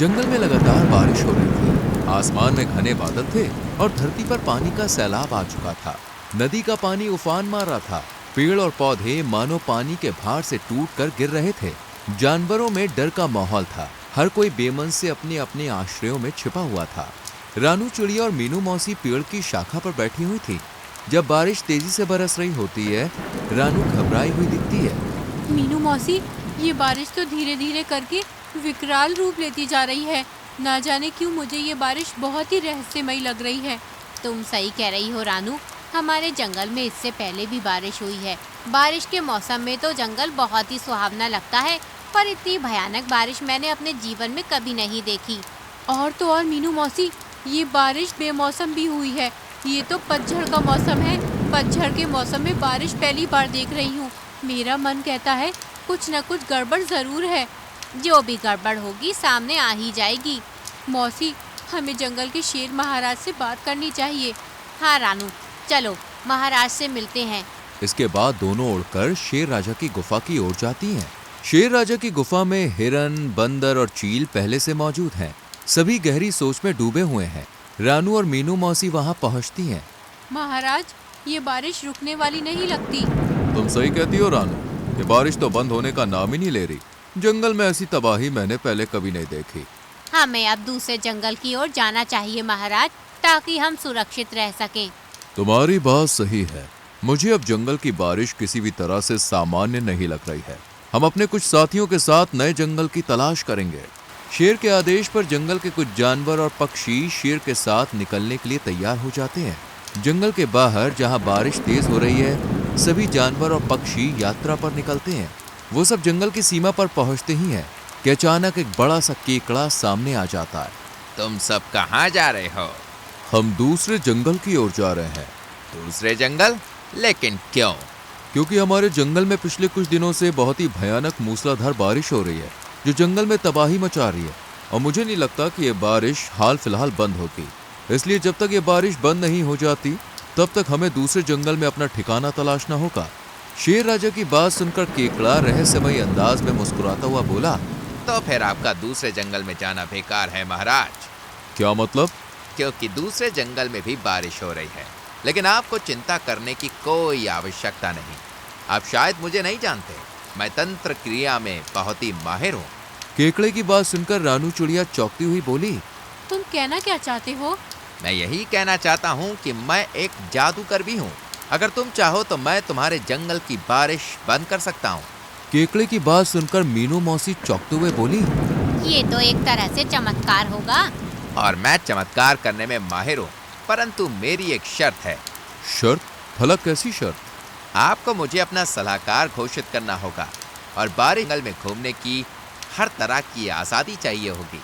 जंगल में लगातार बारिश हो रही थी। आसमान में घने बादल थे और धरती पर पानी का सैलाब आ चुका था। नदी का पानी उफान मार रहा था। पेड़ और पौधे मानो पानी के भार से टूटकर गिर रहे थे। जानवरों में डर का माहौल था। हर कोई बेमन से अपने अपने आश्रयों में छिपा हुआ था। रानू चिड़िया और मीनू मौसी पेड़ की शाखा पर बैठी हुई थी। जब बारिश तेजी से बरस रही होती है, रानू घबराई हुई दिखती है। मीनू मौसी, ये बारिश तो धीरे धीरे करके विकराल रूप लेती जा रही है। ना जाने क्यों मुझे ये बारिश बहुत ही रहस्यमयी लग रही है। तुम सही कह रही हो रानू, हमारे जंगल में इससे पहले भी बारिश हुई है। बारिश के मौसम में तो जंगल बहुत ही सुहावना लगता है, पर इतनी भयानक बारिश मैंने अपने जीवन में कभी नहीं देखी। और तो और मीनू मौसी, ये बारिश बेमौसम भी हुई है। ये तो पतझड़ का मौसम है। पतझड़ के मौसम में बारिश पहली बार देख रही हूँ। मेरा मन कहता है कुछ न कुछ गड़बड़ जरूर है। जो भी गड़बड़ होगी सामने आ ही जाएगी। मौसी, हमें जंगल के शेर महाराज से बात करनी चाहिए। हाँ रानू, चलो महाराज से मिलते हैं। इसके बाद दोनों उड़कर शेर राजा की गुफा की ओर जाती हैं। शेर राजा की गुफा में हिरन, बंदर और चील पहले से मौजूद हैं। सभी गहरी सोच में डूबे हुए हैं। रानू और मीनू मौसी वहां पहुंचती हैं। महाराज, ये बारिश रुकने वाली नहीं लगती। तुम सही कहती हो रानू, ये बारिश तो बंद होने का नाम ही नहीं ले रही। जंगल में ऐसी तबाही मैंने पहले कभी नहीं देखी। हमें अब दूसरे जंगल की ओर जाना चाहिए महाराज, ताकि हम सुरक्षित रह सकें। तुम्हारी बात सही है। मुझे अब जंगल की बारिश किसी भी तरह से सामान्य नहीं लग रही है। हम अपने कुछ साथियों के साथ नए जंगल की तलाश करेंगे। शेर के आदेश पर जंगल के कुछ जानवर और पक्षी शेर के साथ निकलने के लिए तैयार हो जाते हैं। जंगल के बाहर जहां बारिश तेज हो रही है, सभी जानवर और पक्षी यात्रा पर निकलते हैं। वो सब जंगल की सीमा पर पहुंचते ही हैं कि अचानक एक बड़ा सा केकड़ा सामने आ जाता है। तुम सब कहाँ जा रहे हो? हम दूसरे जंगल की ओर जा रहे हैं। दूसरे जंगल? लेकिन क्यों? क्योंकि हमारे जंगल में पिछले कुछ दिनों से बहुत ही भयानक मूसलाधार बारिश हो रही है, जो जंगल में तबाही मचा रही है। और मुझे नहीं लगता कि ये बारिश हाल फिलहाल बंद होगी। इसलिए जब तक ये बारिश बंद नहीं हो जाती, तब तक हमें दूसरे जंगल में अपना ठिकाना तलाशना होगा। शेर राजा की बात सुनकर केकड़ा रहस्यमयी अंदाज में मुस्कुराता हुआ बोला, तो फिर आपका दूसरे जंगल में जाना बेकार है महाराज। क्या मतलब? क्योंकि दूसरे जंगल में भी बारिश हो रही है, लेकिन आपको चिंता करने की कोई आवश्यकता नहीं। आप शायद मुझे नहीं जानते, मैं तंत्र क्रिया में बहुत ही माहिर हूँ। केकड़े की बात सुनकर रानू चिड़िया चौंकती हुई बोली, तुम कहना क्या चाहते हो? मैं यही कहना चाहता हूँ कि मैं एक जादूगर भी हूँ। अगर तुम चाहो तो मैं तुम्हारे जंगल की बारिश बंद कर सकता हूँ। केकड़े की बात सुनकर मीनू मौसी चौंकते हुए बोली, ये तो एक तरह से चमत्कार होगा। और मैं चमत्कार करने में माहिर हूँ, परंतु मेरी एक शर्त है। शर्त? भला कैसी शर्त? आपको मुझे अपना सलाहकार घोषित करना होगा और बारिश जंगल में घूमने की हर तरह की आज़ादी चाहिए होगी।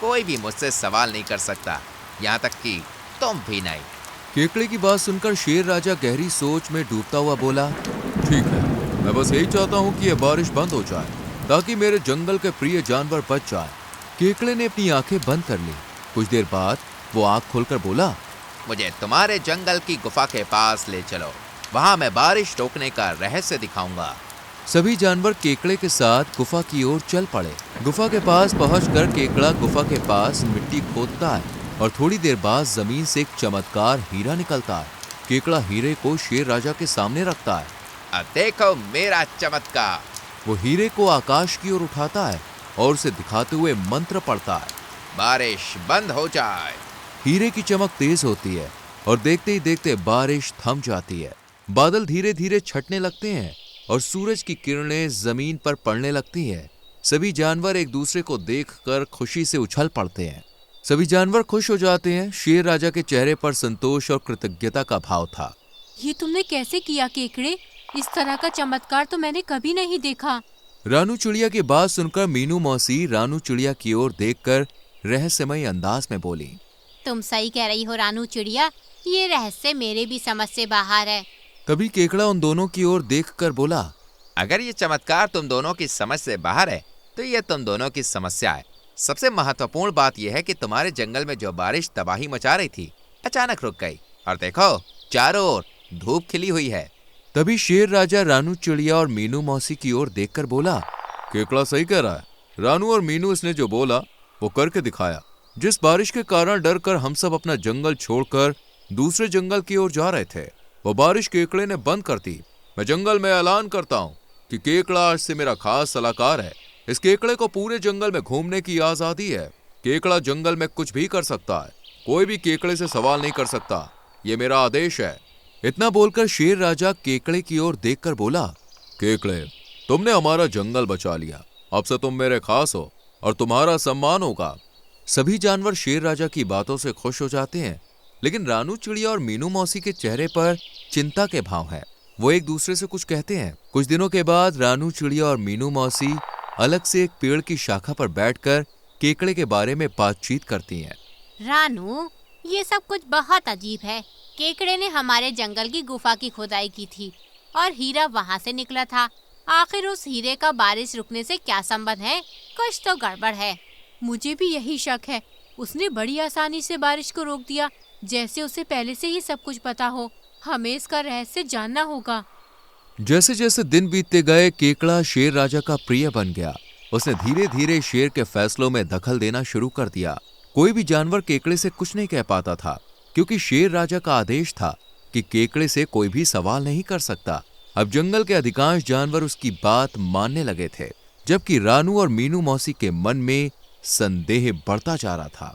कोई भी मुझसे सवाल नहीं कर सकता, यहाँ तक कि तुम भी नहीं। केकड़े की बात सुनकर शेर राजा गहरी सोच में डूबता हुआ बोला, ठीक है, मैं बस यही चाहता हूँ कि यह बारिश बंद हो जाए, ताकि मेरे जंगल के प्रिय जानवर बच जाए। केकड़े ने अपनी आंखें बंद कर ली। कुछ देर बाद वो आंख खोलकर बोला, मुझे तुम्हारे जंगल की गुफा के पास ले चलो, वहाँ मैं बारिश रोकने का रहस्य दिखाऊंगा। सभी जानवर केकड़े के साथ गुफा की ओर चल पड़े। गुफा के पास पहुंचकर केकड़ा गुफा के पास मिट्टी खोदता है और थोड़ी देर बाद जमीन से एक चमत्कार हीरा निकलता है। केकड़ा हीरे को शेर राजा के सामने रखता है। अब देखो मेरा चमत्कार। वो हीरे को आकाश की ओर उठाता है और उसे दिखाते हुए मंत्र पढ़ता है, बारिश बंद हो जाए। हीरे की चमक तेज होती है और देखते ही देखते बारिश थम जाती है। बादल धीरे धीरे छटने लगते हैं और सूरज की किरणें जमीन पर पड़ने लगती हैं। सभी जानवर एक दूसरे को देखकर खुशी से उछल पड़ते हैं। सभी जानवर खुश हो जाते हैं। शेर राजा के चेहरे पर संतोष और कृतज्ञता का भाव था। ये तुमने कैसे किया केकड़े? इस तरह का चमत्कार तो मैंने कभी नहीं देखा। रानू चिड़िया की बात सुनकर मीनू मौसी रानू चिड़िया की ओर देखकर रहस्यमय अंदाज में बोली, तुम सही कह रही हो रानू चिड़िया, ये रहस्य मेरे भी समझ से बाहर है। तभी केकड़ा उन दोनों की ओर देखकर बोला, अगर ये चमत्कार तुम दोनों की समझ से बाहर है, तो ये तुम दोनों की समस्या है। सबसे महत्वपूर्ण बात यह है कि तुम्हारे जंगल में जो बारिश तबाही मचा रही थी, अचानक रुक गई। और देखो, चारों ओर धूप खिली हुई है। तभी शेर राजा रानू चिड़िया और मीनू मौसी की ओर देखकर बोला, केकड़ा सही कह रहा है। रानू और मीनू इसने जो बोला वो करके दिखाया। जिस बारिश के कारण डर कर हम सब अपना जंगल छोड़कर दूसरे जंगल की ओर जा रहे थे, वो बारिश केकड़े ने बंद कर दी। मैं जंगल में ऐलान करता हूँ कि केकड़ा आज से मेरा खास सलाहकार है। इस केकड़े को पूरे जंगल में घूमने की आजादी है। केकड़ा जंगल में कुछ भी कर सकता है, कोई भी केकड़े से सवाल नहीं कर सकता। ये मेरा आदेश है। इतना बोलकर शेर राजा केकड़े की ओर देखकर बोला, केकड़े, तुमने हमारा जंगल बचा लिया। अब से तुम मेरे खास हो और तुम्हारा सम्मान होगा। सभी जानवर शेर राजा की बातों से खुश हो जाते हैं, लेकिन रानू चिड़िया और मीनू मौसी के चेहरे पर चिंता के भाव है। वो एक दूसरे से कुछ कहते हैं। कुछ दिनों के बाद रानू चिड़िया और मीनू मौसी अलग से एक पेड़ की शाखा पर बैठकर केकड़े के बारे में बातचीत करती हैं। रानू, ये सब कुछ बहुत अजीब है। केकड़े ने हमारे जंगल की गुफा की खुदाई की थी और हीरा वहाँ से निकला था। आखिर उस हीरे का बारिश रुकने से क्या संबंध है? कुछ तो गड़बड़ है। मुझे भी यही शक है। उसने बड़ी आसानी से बारिश को रोक दिया, जैसे उसे पहले से ही सब कुछ पता हो। हमें इसका रहस्य जानना होगा। जैसे जैसे दिन बीतते गए, केकड़ा शेर राजा का प्रिय बन गया। उसने धीरे धीरे शेर के फैसलों में दखल देना शुरू कर दिया। कोई भी जानवर केकड़े से कुछ नहीं कह पाता था, क्योंकि शेर राजा का आदेश था कि केकड़े से कोई भी सवाल नहीं कर सकता। अब जंगल के अधिकांश जानवर उसकी बात मानने लगे थे, जबकि रानू और मीनू मौसी के मन में संदेह बढ़ता जा रहा था।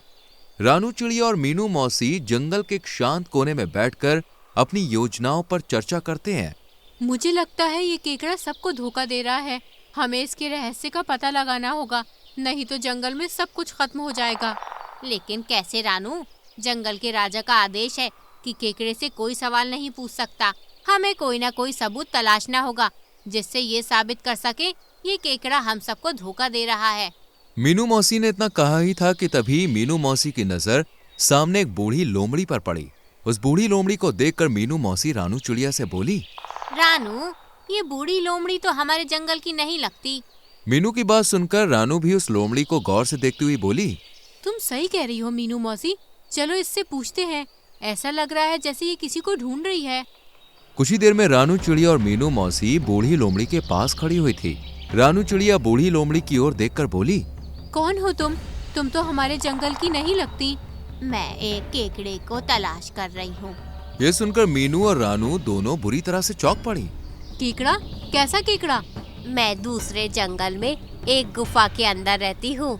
रानू चिड़िया और मीनू मौसी जंगल के एक शांत कोने में बैठकर अपनी योजनाओं पर चर्चा करते हैं। मुझे लगता है ये केकड़ा सबको धोखा दे रहा है। हमें इसके रहस्य का पता लगाना होगा, नहीं तो जंगल में सब कुछ खत्म हो जाएगा। लेकिन कैसे रानू? जंगल के राजा का आदेश है कि केकड़े से कोई सवाल नहीं पूछ सकता। हमें कोई ना कोई सबूत तलाशना होगा जिससे ये साबित कर सके ये केकड़ा हम सबको धोखा दे रहा है। मीनू मौसी ने इतना कहा ही था कि तभी मीनू मौसी की नजर सामने एक बूढ़ी लोमड़ी पर पड़ी। उस बूढ़ी लोमड़ी को देखकर मीनू मौसी रानू चिड़िया से बोली, रानू, ये बूढ़ी लोमड़ी तो हमारे जंगल की नहीं लगती। मीनू की बात सुनकर रानू भी उस लोमड़ी को गौर से देखती हुई बोली, तुम सही कह रही हो मीनू मौसी। चलो इससे पूछते हैं। ऐसा लग रहा है जैसे ये किसी को ढूंढ रही है। कुछ ही देर में रानू चिड़िया और मीनू मौसी बूढ़ी लोमड़ी के पास खड़ी हुई थी। रानू चिड़िया बूढ़ी लोमड़ी की ओर देखकर बोली, कौन हो तुम? तुम तो हमारे जंगल की नहीं लगती। मैं एक केकड़े को तलाश कर रही हूँ। ये सुनकर मीनू और रानू दोनों बुरी तरह से चौंक पड़ी। केकड़ा? कैसा केकड़ा? मैं दूसरे जंगल में एक गुफा के अंदर रहती हूँ।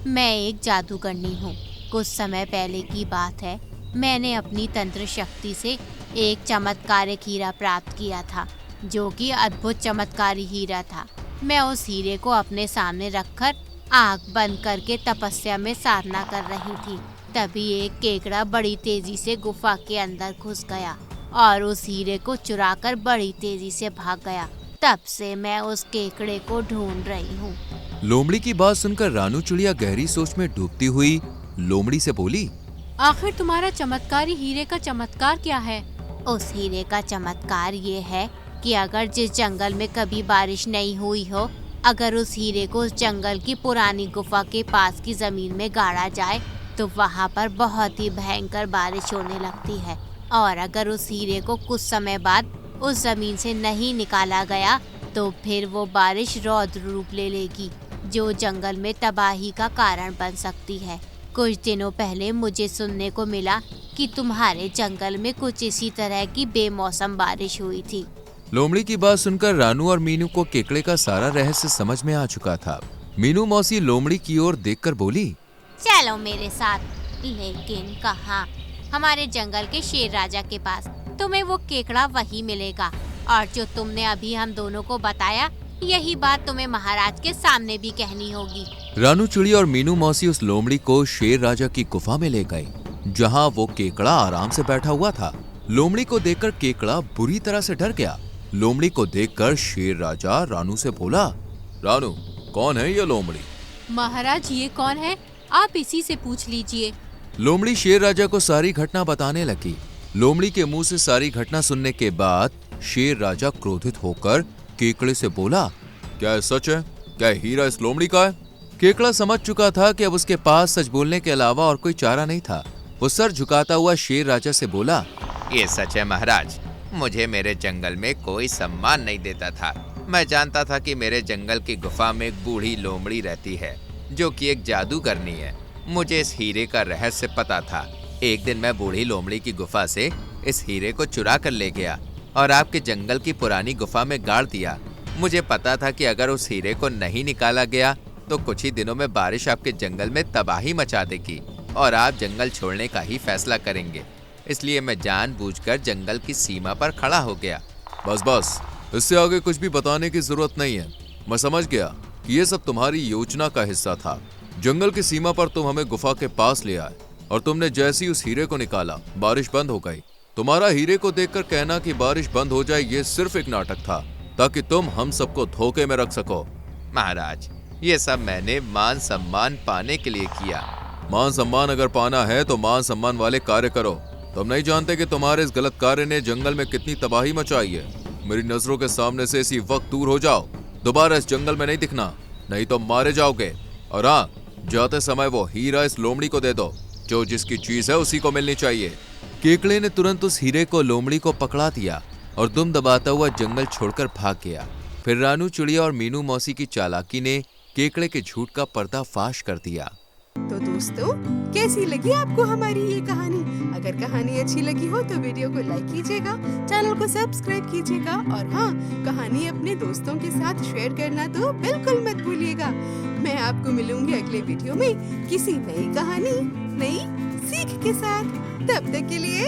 मैं एक जादूगरनी हूँ। कुछ समय पहले की बात है, मैंने अपनी तंत्र शक्ति से एक चमत्कारिक हीरा प्राप्त किया था, जो कि अद्भुत चमत्कारी हीरा था। मैं उस हीरे को अपने सामने रखकर आँख बंद करके तपस्या में साधना कर रही थी। तभी एक केकड़ा बड़ी तेजी से गुफा के अंदर घुस गया और उस हीरे को चुराकर बड़ी तेजी से भाग गया। तब से मैं उस केकड़े को ढूंढ रही हूँ। लोमड़ी की बात सुनकर रानू चिड़िया गहरी सोच में डूबती हुई लोमड़ी से बोली, आखिर तुम्हारा चमत्कारी हीरे का चमत्कार क्या है? उस हीरे का चमत्कार ये है कि अगर जिस जंगल में कभी बारिश नहीं हुई हो, अगर उस हीरे को उस जंगल की पुरानी गुफा के पास की जमीन में गाड़ा जाए तो वहाँ पर बहुत ही भयंकर बारिश होने लगती है। और अगर उस हीरे को कुछ समय बाद उस जमीन से नहीं निकाला गया तो फिर वो बारिश रौद्र रूप ले लेगी, जो जंगल में तबाही का कारण बन सकती है। कुछ दिनों पहले मुझे सुनने को मिला कि तुम्हारे जंगल में कुछ इसी तरह की बेमौसम बारिश हुई थी। लोमड़ी की बात सुनकर रानू और मीनू को केकड़े का सारा रहस्य समझ में आ चुका था। मीनू मौसी लोमड़ी की ओर देखकर बोली, चलो मेरे साथ। लेकिन कहाँ? हमारे जंगल के शेर राजा के पास। तुम्हें वो केकड़ा वही मिलेगा, और जो तुमने अभी हम दोनों को बताया, यही बात तुम्हें महाराज के सामने भी कहनी होगी। रानू चिड़िया और मीनू मौसी उस लोमड़ी को शेर राजा की गुफा में ले गए, जहाँ वो केकड़ा आराम से बैठा हुआ था। लोमड़ी को देखकर केकड़ा बुरी तरह से डर गया। लोमड़ी को देखकर शेर राजा रानू से बोला, रानू, कौन है ये लोमड़ी? महाराज, ये कौन है? आप इसी से पूछ लीजिए। लोमड़ी शेर राजा को सारी घटना बताने लगी। लोमड़ी के मुंह से सारी घटना सुनने के बाद शेर राजा क्रोधित होकर केकड़े से बोला, क्या ये सच है? क्या हीरा इस लोमड़ी का है? केकड़ा समझ चुका था कि अब उसके पास सच बोलने के अलावा और कोई चारा नहीं था। वो सर झुकाता हुआ शेर राजा से बोला, ये सच है महाराज, मुझे मेरे जंगल में कोई सम्मान नहीं देता था। मैं जानता था कि मेरे जंगल की गुफा में एक बूढ़ी लोमड़ी रहती है, जो कि एक जादूगरनी है। मुझे इस हीरे का रहस्य पता था। एक दिन मैं बूढ़ी लोमड़ी की गुफा से इस हीरे को चुरा कर ले गया और आपके जंगल की पुरानी गुफा में गाड़ दिया। मुझे पता था कि अगर उस हीरे को नहीं निकाला गया तो कुछ ही दिनों में बारिश आपके जंगल में तबाही मचा देगी और आप जंगल छोड़ने का ही फैसला करेंगे। इसलिए मैं जानबूझकर जंगल की सीमा पर खड़ा हो गया। बस इससे आगे कुछ भी बताने की जरूरत नहीं है। मैं समझ गया कि ये सब तुम्हारी योजना का हिस्सा था। जंगल की सीमा पर तुम हमें गुफा के पास ले आए और तुमने जैसे ही उस हीरे को निकाला बारिश बंद हो गई। तुम्हारा हीरे को देखकर कहना कि बारिश बंद हो जाए ये सिर्फ एक नाटक था ताकि तुम हम सबको धोखे में रख सको। महाराज, ये सब मैंने मान सम्मान पाने के लिए किया। मान सम्मान अगर पाना है तो मान सम्मान वाले कार्य करो। तुम नहीं जानते कि तुम्हारे इस गलत कार्य ने जंगल में कितनी तबाही मचाई है। मेरी नजरों के सामने से इसी वक्त दूर हो जाओ। दोबारा इस जंगल में नहीं दिखना, नहीं तो मारे जाओगे। और हाँ, जाते समय वो हीरा इस लोमड़ी को दे दो। जो जिसकी चीज है उसी को मिलनी चाहिए। केकड़े ने तुरंत उस हीरे को लोमड़ी को पकड़ा दिया और दुम दबाता हुआ जंगल छोड़कर भाग गया। फिर रानू चिड़िया और मीनू मौसी की चालाकी ने केकड़े के झूठ का पर्दाफाश कर दिया। तो दोस्तों, कैसी लगी आपको हमारी ये कहानी? अगर कहानी अच्छी लगी हो तो वीडियो को लाइक कीजिएगा, चैनल को सब्सक्राइब कीजिएगा और हाँ, कहानी अपने दोस्तों के साथ शेयर करना तो बिल्कुल मत भूलिएगा। मैं आपको मिलूंगी अगले वीडियो में किसी नई कहानी, नई सीख के साथ। तब तक के लिए